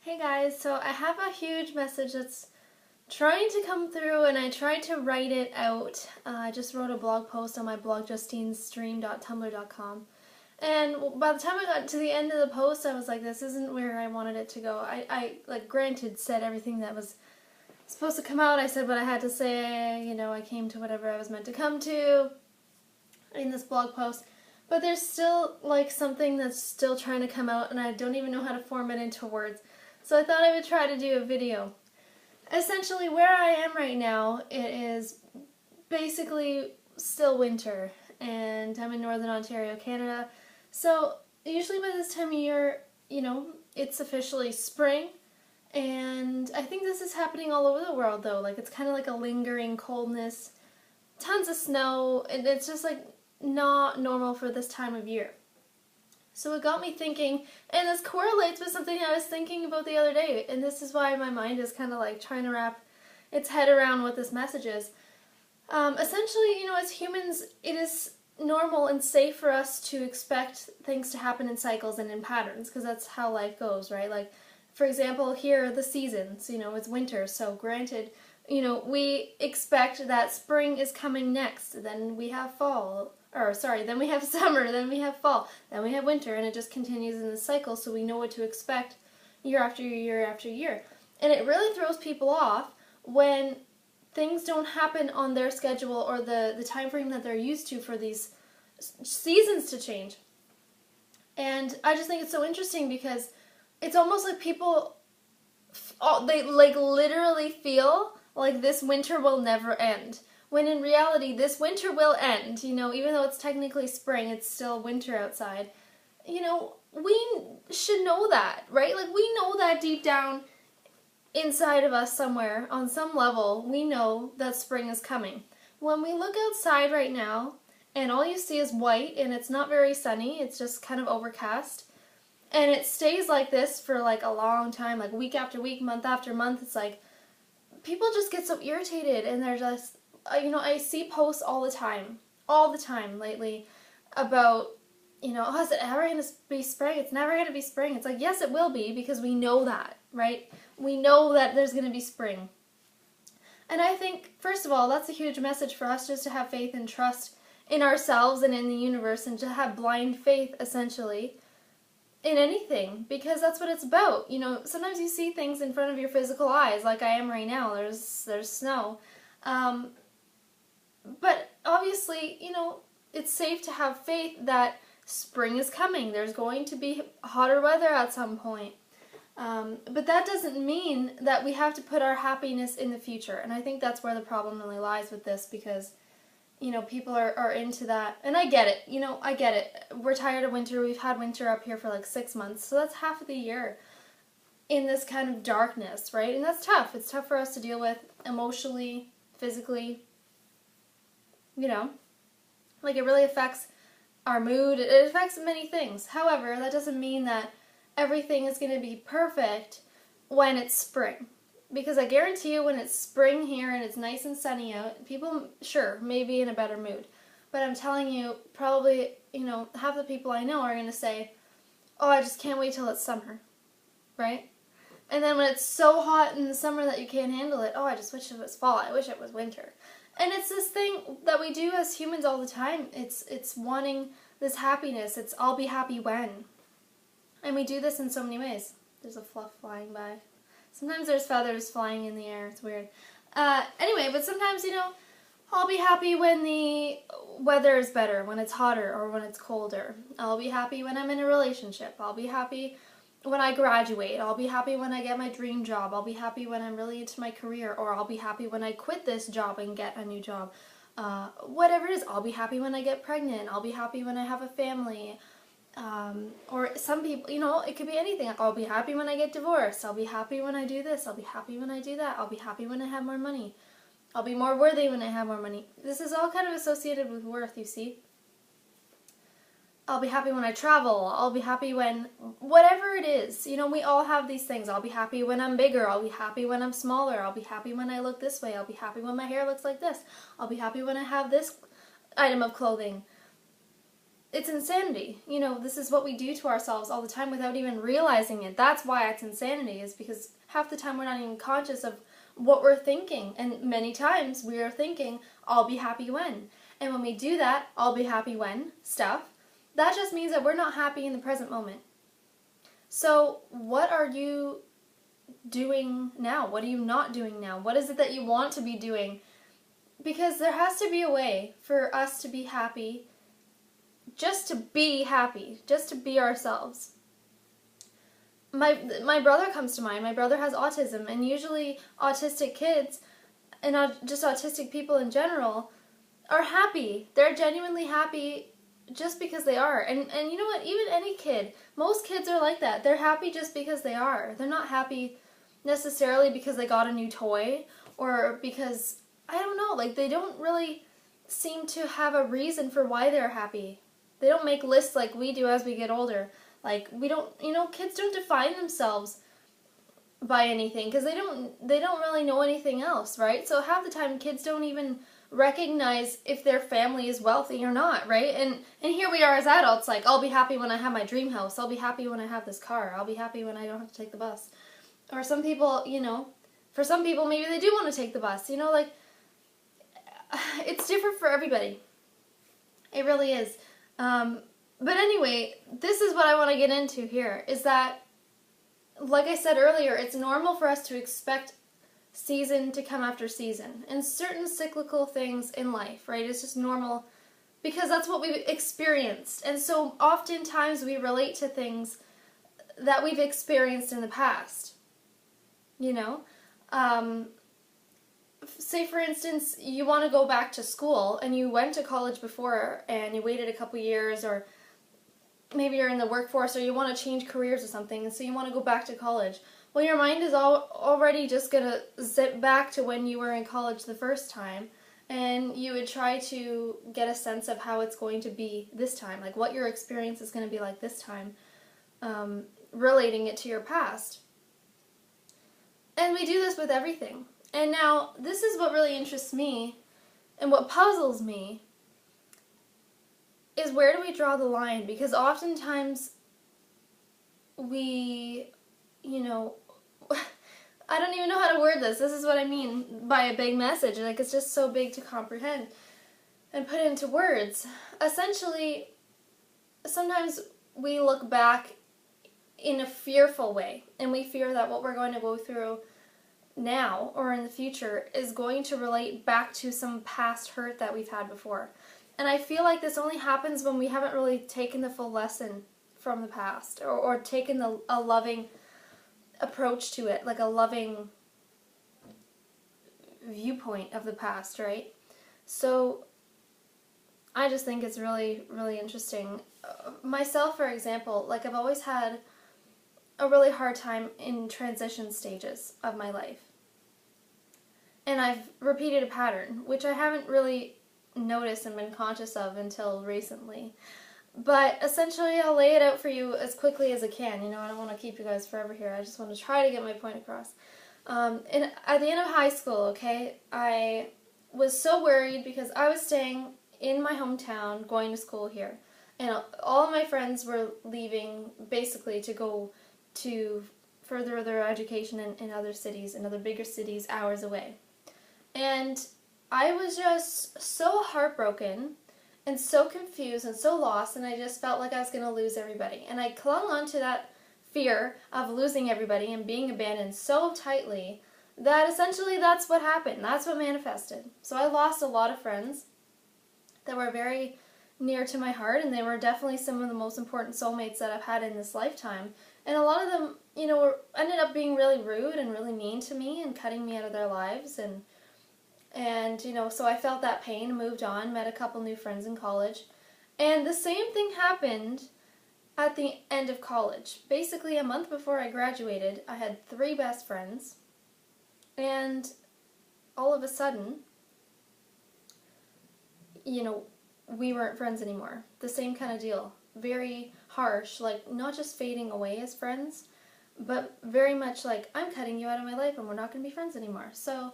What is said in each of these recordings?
Hey guys, so I have a huge message that's trying to come through and I tried to write it out. I just wrote a blog post on my blog justinestream.tumblr.com, and by the time I got to the end of the post I was like, this isn't where I wanted it to go. I granted said everything that was supposed to come out. I said what I had to say, I came to whatever I was meant to come to in this blog post. But there's still something that's still trying to come out and I don't even know how to form it into words. So I thought I would try to do a video. Essentially, where I am right now, it is basically still winter, and I'm in Northern Ontario, Canada. So usually by this time of year, it's officially spring, and I think this is happening all over the world though. It's kind of like a lingering coldness, tons of snow, and it's just not normal for this time of year. So it got me thinking, and this correlates with something I was thinking about the other day, and this is why my mind is kind of trying to wrap its head around what this message is. Essentially, as humans, it is normal and safe for us to expect things to happen in cycles and in patterns, because that's how life goes, right? For example, here are the seasons, it's winter, so granted, we expect that spring is coming next, then we have fall, then we have summer, then we have fall, then we have winter, and it just continues in this cycle, so we know what to expect year after year after year. And it really throws people off when things don't happen on their schedule or the time frame that they're used to for these seasons to change. And I just think it's so interesting because it's almost like people, they literally feel like this winter will never end. When in reality, this winter will end, even though it's technically spring, it's still winter outside. We should know that, right? We know that deep down inside of us somewhere, on some level, we know that spring is coming. When we look outside right now, and all you see is white, and it's not very sunny, it's just kind of overcast, and it stays like this for a long time, week after week, month after month, it's people just get so irritated, and they're just, I see posts all the time lately about, oh, is it ever going to be spring? It's never going to be spring. It's yes, it will be, because we know that, right? We know that there's going to be spring. And I think, first of all, that's a huge message for us, just to have faith and trust in ourselves and in the universe, and to have blind faith, essentially, in anything, because that's what it's about. Sometimes you see things in front of your physical eyes, like I am right now. There's snow. But obviously, it's safe to have faith that spring is coming. There's going to be hotter weather at some point. But that doesn't mean that we have to put our happiness in the future. And I think that's where the problem really lies with this, because, people are into that. And I get it. I get it. We're tired of winter. We've had winter up here for 6 months. So that's half of the year in this kind of darkness, right? And that's tough. It's tough for us to deal with emotionally, physically. It really affects our mood. It affects many things. However, that doesn't mean that everything is going to be perfect when it's spring. Because I guarantee you, when it's spring here and it's nice and sunny out, people, sure, may be in a better mood. But I'm telling you, probably, half the people I know are going to say, oh, I just can't wait till it's summer, right? And then when it's so hot in the summer that you can't handle it, oh, I just wish it was fall. I wish it was winter. And it's this thing that we do as humans all the time. It's wanting this happiness. It's I'll be happy when. And we do this in so many ways. There's a fluff flying by. Sometimes there's feathers flying in the air. It's weird. Anyway, but sometimes, I'll be happy when the weather is better, when it's hotter or when it's colder. I'll be happy when I'm in a relationship. I'll be happy when I graduate. I'll be happy when I get my dream job. I'll be happy when I'm really into my career, or I'll be happy when I quit this job and get a new job. Whatever it is, I'll be happy when I get pregnant. I'll be happy when I have a family. Or some people, it could be anything. I'll be happy when I get divorced. I'll be happy when I do this. I'll be happy when I do that. I'll be happy when I have more money. I'll be more worthy when I have more money. This is all kind of associated with worth, you see. I'll be happy when I travel. I'll be happy when, whatever it is, we all have these things. I'll be happy when I'm bigger. I'll be happy when I'm smaller. I'll be happy when I look this way. I'll be happy when my hair looks like this. I'll be happy when I have this item of clothing. it's insanity. You know, this is what we do to ourselves all the time without even realizing it. That's why it's insanity, is because half the time we're not even conscious of what we're thinking. And many times we are thinking, I'll be happy when. And when we do that, I'll be happy when stuff, that just means that we're not happy in the present moment. So what are you doing now? What are you not doing now? What is it that you want to be doing? Because there has to be a way for us to be happy, just to be happy, just to be ourselves. My brother comes to mind. My brother has autism, and usually autistic kids and just autistic people in general are happy. They're genuinely happy just because they are. And you know what? Even any kid, most kids are like that. They're happy just because they are. They're not happy necessarily because they got a new toy or because, I don't know, like they don't really seem to have a reason for why they're happy. They don't make lists like we do as we get older. Like we don't, you know, kids don't define themselves by anything because they don't really know anything else, right? So half the time kids don't even recognize if their family is wealthy or not, right? And here we are as adults, like, I'll be happy when I have my dream house. I'll be happy when I have this car. I'll be happy when I don't have to take the bus. Or some people, you know, for some people maybe they do want to take the bus, you know, like it's different for everybody. It really is. But anyway, this is what I want to get into here, is that, like I said earlier, it's normal for us to expect season to come after season and certain cyclical things in life, right? It's just normal because that's what we've experienced. And so oftentimes we relate to things that we've experienced in the past, you know? Say for instance, you want to go back to school and you went to college before and you waited a couple years, or maybe you're in the workforce or you want to change careers or something, and so you want to go back to college. Well, your mind is already just going to zip back to when you were in college the first time, and you would try to get a sense of how it's going to be this time, like what your experience is going to be like this time, relating it to your past. And we do this with everything. And now, this is what really interests me, and what puzzles me, is where do we draw the line? Because oftentimes we, you know, I don't even know how to word this. This is what I mean by a big message. Like, it's just so big to comprehend and put into words. Essentially, sometimes we look back in a fearful way, and we fear that what we're going to go through now or in the future is going to relate back to some past hurt that we've had before. And I feel like this only happens when we haven't really taken the full lesson from the past, or taken a loving approach to it, like a loving viewpoint of the past, right? So I just think it's really, really interesting. Myself, for example, like I've always had a really hard time in transition stages of my life. And I've repeated a pattern, which I haven't really noticed and been conscious of until recently. But essentially, I'll lay it out for you as quickly as I can. You know, I don't want to keep you guys forever here. I just want to try to get my point across. And at the end of high school, okay, I was so worried because I was staying in my hometown, going to school here. And all of my friends were leaving, basically, to go to further their education in other cities, in other bigger cities, hours away. And I was just so heartbroken and so confused and so lost, and I just felt like I was going to lose everybody. And I clung on to that fear of losing everybody and being abandoned so tightly that essentially that's what happened. That's what manifested. So I lost a lot of friends that were very near to my heart, and they were definitely some of the most important soulmates that I've had in this lifetime. And a lot of them, you know, ended up being really rude and really mean to me and cutting me out of their lives. And you know, so I felt that pain, moved on, met a couple new friends in college. And the same thing happened at the end of college. Basically, a month before I graduated, I had 3 best friends. And all of a sudden, you know, we weren't friends anymore. The same kind of deal. Very harsh, like not just fading away as friends, but very much like, I'm cutting you out of my life and we're not going to be friends anymore. So,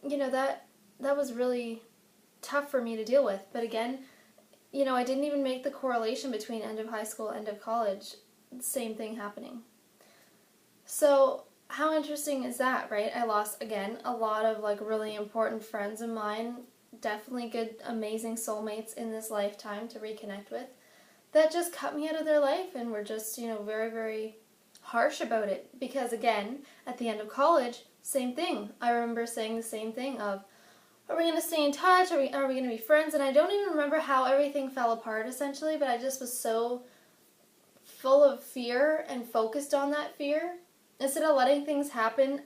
you know, that was really tough for me to deal with. But again, I didn't even make the correlation between end of high school, end of college. Same thing happening. So how interesting is that, right? I lost, again, a lot of like really important friends of mine, definitely good, amazing soulmates in this lifetime to reconnect with, that just cut me out of their life and were just, very, very harsh about it. Because again, at the end of college, same thing. I remember saying the same thing of, are we going to stay in touch? Are we going to be friends? And I don't even remember how everything fell apart, essentially, but I just was so full of fear and focused on that fear. Instead of letting things happen,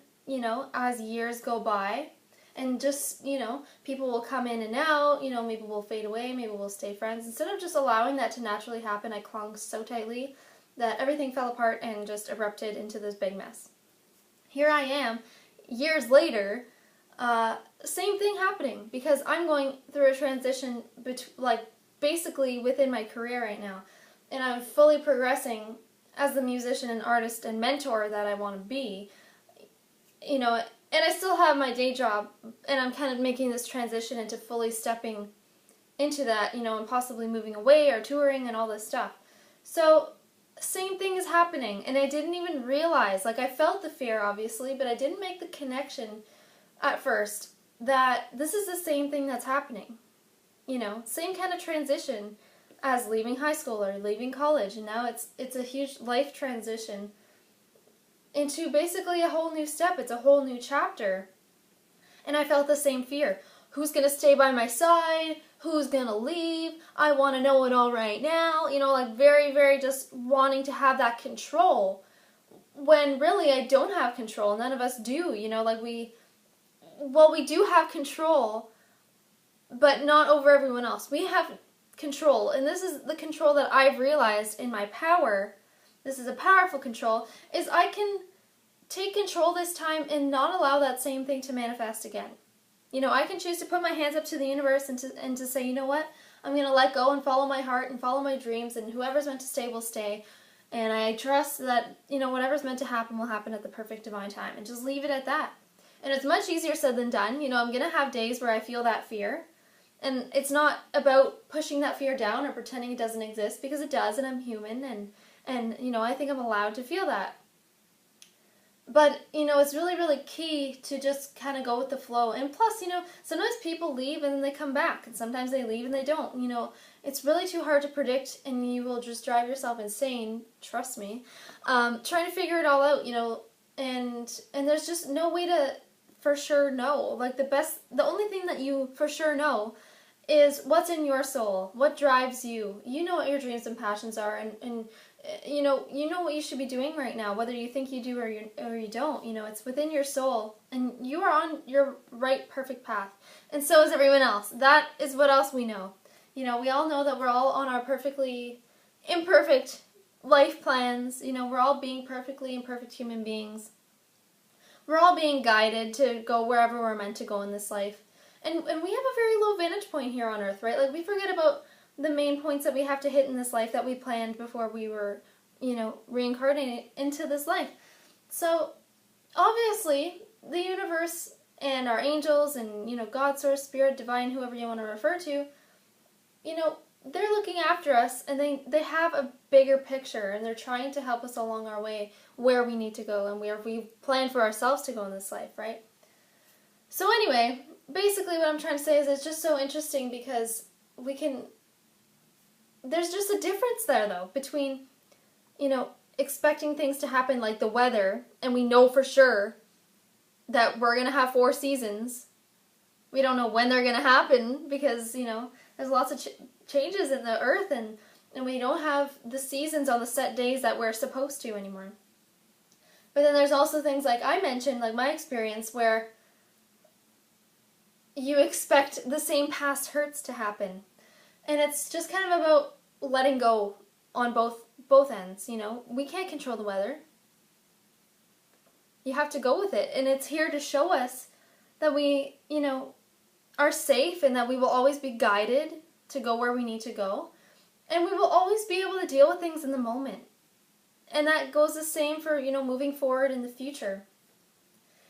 as years go by, and just, people will come in and out, maybe we'll fade away, maybe we'll stay friends. Instead of just allowing that to naturally happen, I clung so tightly that everything fell apart and just erupted into this big mess. Here I am, years later, same thing happening, because I'm going through a transition, basically within my career right now, and I'm fully progressing as the musician and artist and mentor that I want to be, and I still have my day job, and I'm kind of making this transition into fully stepping into that, and possibly moving away or touring and all this stuff. So, same thing is happening, and I didn't even realize, I felt the fear, obviously, but I didn't make the connection at first that this is the same thing that's happening. Same kind of transition as leaving high school or leaving college, and now it's a huge life transition into basically a whole new step. It's a whole new chapter. And I felt the same fear. Who's going to stay by my side? Who's going to leave? I want to know it all right now. Very, very just wanting to have that control, when really I don't have control. None of us do. We do have control, but not over everyone else. We have control, and this is the control that I've realized in my power. This is a powerful control, is I can take control this time and not allow that same thing to manifest again. I can choose to put my hands up to the universe and to say, you know what, I'm going to let go and follow my heart and follow my dreams, and whoever's meant to stay will stay, and I trust that, whatever's meant to happen will happen at the perfect divine time, and just leave it at that. And it's much easier said than done. I'm going to have days where I feel that fear. And it's not about pushing that fear down or pretending it doesn't exist, because it does, and I'm human, and I think I'm allowed to feel that. But, it's really, really key to just kind of go with the flow. And plus, sometimes people leave and then they come back, and sometimes they leave and they don't. It's really too hard to predict, and you will just drive yourself insane, trust me, trying to figure it all out, and there's just no way to for sure know. The only thing that you for sure know is what's in your soul, what drives you. You know what your dreams and passions are, and you know what you should be doing right now, whether you think you do or you don't. It's within your soul, and you are on your right perfect path, and so is everyone else. That is what else we know. We all know that we're all on our perfectly imperfect life plans. We're all being perfectly imperfect human beings. We're all being guided to go wherever we're meant to go in this life. And we have a very low vantage point here on Earth, right? We forget about the main points that we have to hit in this life that we planned before we were, reincarnated into this life. So, obviously, the universe and our angels and, God, Source, Spirit, Divine, whoever you want to refer to, they're looking after us, and they have a bigger picture, and they're trying to help us along our way where we need to go and where we plan for ourselves to go in this life, right? So anyway, basically what I'm trying to say is it's just so interesting, because there's just a difference there, though, between, expecting things to happen like the weather, and we know for sure that we're going to have 4 seasons. We don't know when they're going to happen, because, there's lots of changes in the earth, and we don't have the seasons on the set days that we're supposed to anymore. But then there's also things like I mentioned, like my experience, where you expect the same past hurts to happen. And it's just kind of about letting go on both ends, We can't control the weather. You have to go with it. And it's here to show us that we, are safe, and that we will always be guided to go where we need to go. And we will always be able to deal with things in the moment. And that goes the same for, moving forward in the future.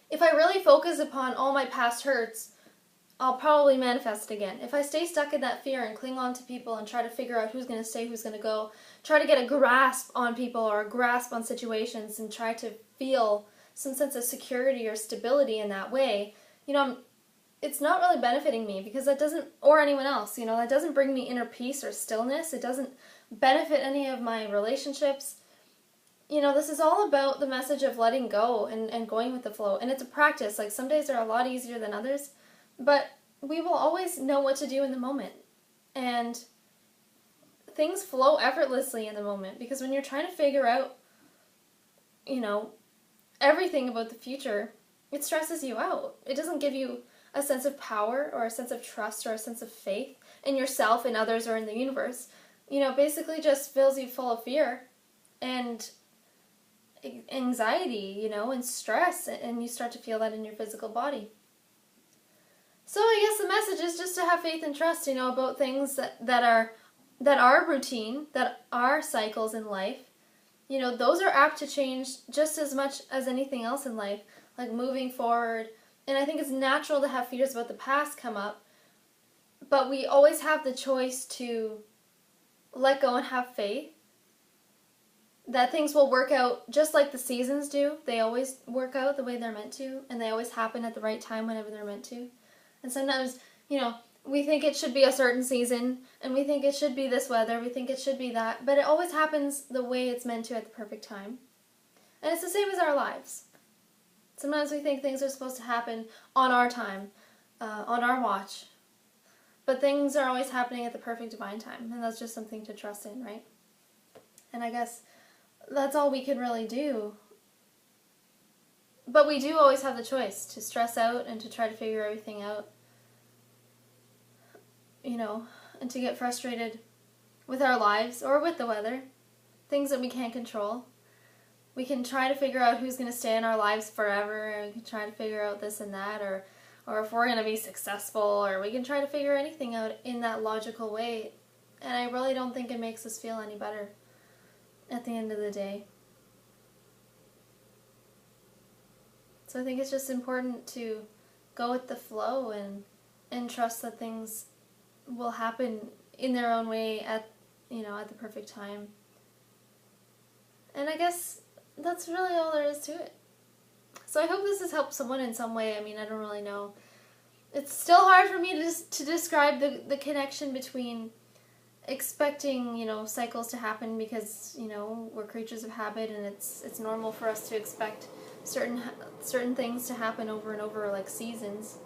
If I really focus upon all my past hurts, I'll probably manifest it again. If I stay stuck in that fear and cling on to people and try to figure out who's going to stay, who's going to go, try to get a grasp on people or a grasp on situations and try to feel some sense of security or stability in that way, it's not really benefiting me, because that doesn't, or anyone else, that doesn't bring me inner peace or stillness. It doesn't benefit any of my relationships. This is all about the message of letting go and going with the flow. And it's a practice. Like, some days are a lot easier than others, but we will always know what to do in the moment. And things flow effortlessly in the moment, because when you're trying to figure out, everything about the future, it stresses you out. It doesn't give you a sense of power or a sense of trust or a sense of faith in yourself, in others, or in the universe. Basically just fills you full of fear and anxiety, and stress, and you start to feel that in your physical body. So I guess the message is just to have faith and trust, about things that are routine, that are cycles in life. Those are apt to change just as much as anything else in life, like moving forward. And I think it's natural to have fears about the past come up, but we always have the choice to let go and have faith that things will work out just like the seasons do. They always work out the way they're meant to, and they always happen at the right time whenever they're meant to. And sometimes, we think it should be a certain season, and we think it should be this weather, we think it should be that, but it always happens the way it's meant to at the perfect time. And it's the same as our lives. Sometimes we think things are supposed to happen on our time, on our watch, but things are always happening at the perfect divine time, and that's just something to trust in, right? And I guess that's all we can really do. But we do always have the choice to stress out and to try to figure everything out, and to get frustrated with our lives or with the weather, things that we can't control. We can try to figure out who's going to stay in our lives forever, and we can try to figure out this and that, or if we're going to be successful, or we can try to figure anything out in that logical way. And I really don't think it makes us feel any better at the end of the day. So I think it's just important to go with the flow and trust that things will happen in their own way at the perfect time. And I guess that's really all there is to it. So I hope this has helped someone in some way. I don't really know. It's still hard for me to describe the connection between expecting, cycles to happen, because, we're creatures of habit, and it's normal for us to expect certain things to happen over and over, like seasons.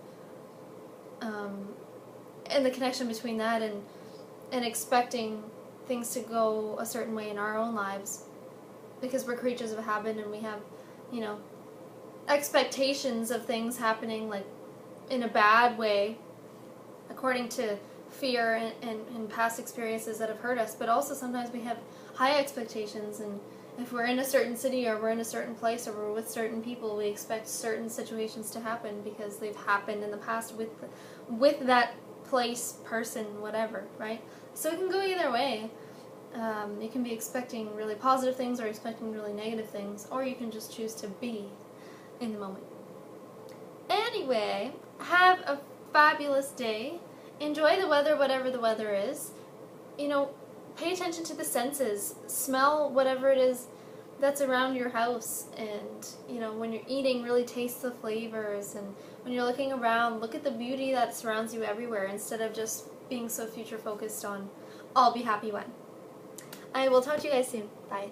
And the connection between that and expecting things to go a certain way in our own lives, because we're creatures of habit, and we have, expectations of things happening, like, in a bad way, according to fear and past experiences that have hurt us. But also sometimes we have high expectations, and if we're in a certain city, or we're in a certain place, or we're with certain people, we expect certain situations to happen because they've happened in the past with that place, person, whatever, right? So it can go either way. You can be expecting really positive things or expecting really negative things, or you can just choose to be in the moment. Anyway, have a fabulous day. Enjoy the weather, whatever the weather is. Pay attention to the senses. Smell whatever it is that's around your house, and when you're eating, really taste the flavors, and when you're looking around, look at the beauty that surrounds you everywhere, instead of just being so future focused on I'll be happy when. I will talk to you guys soon. Bye.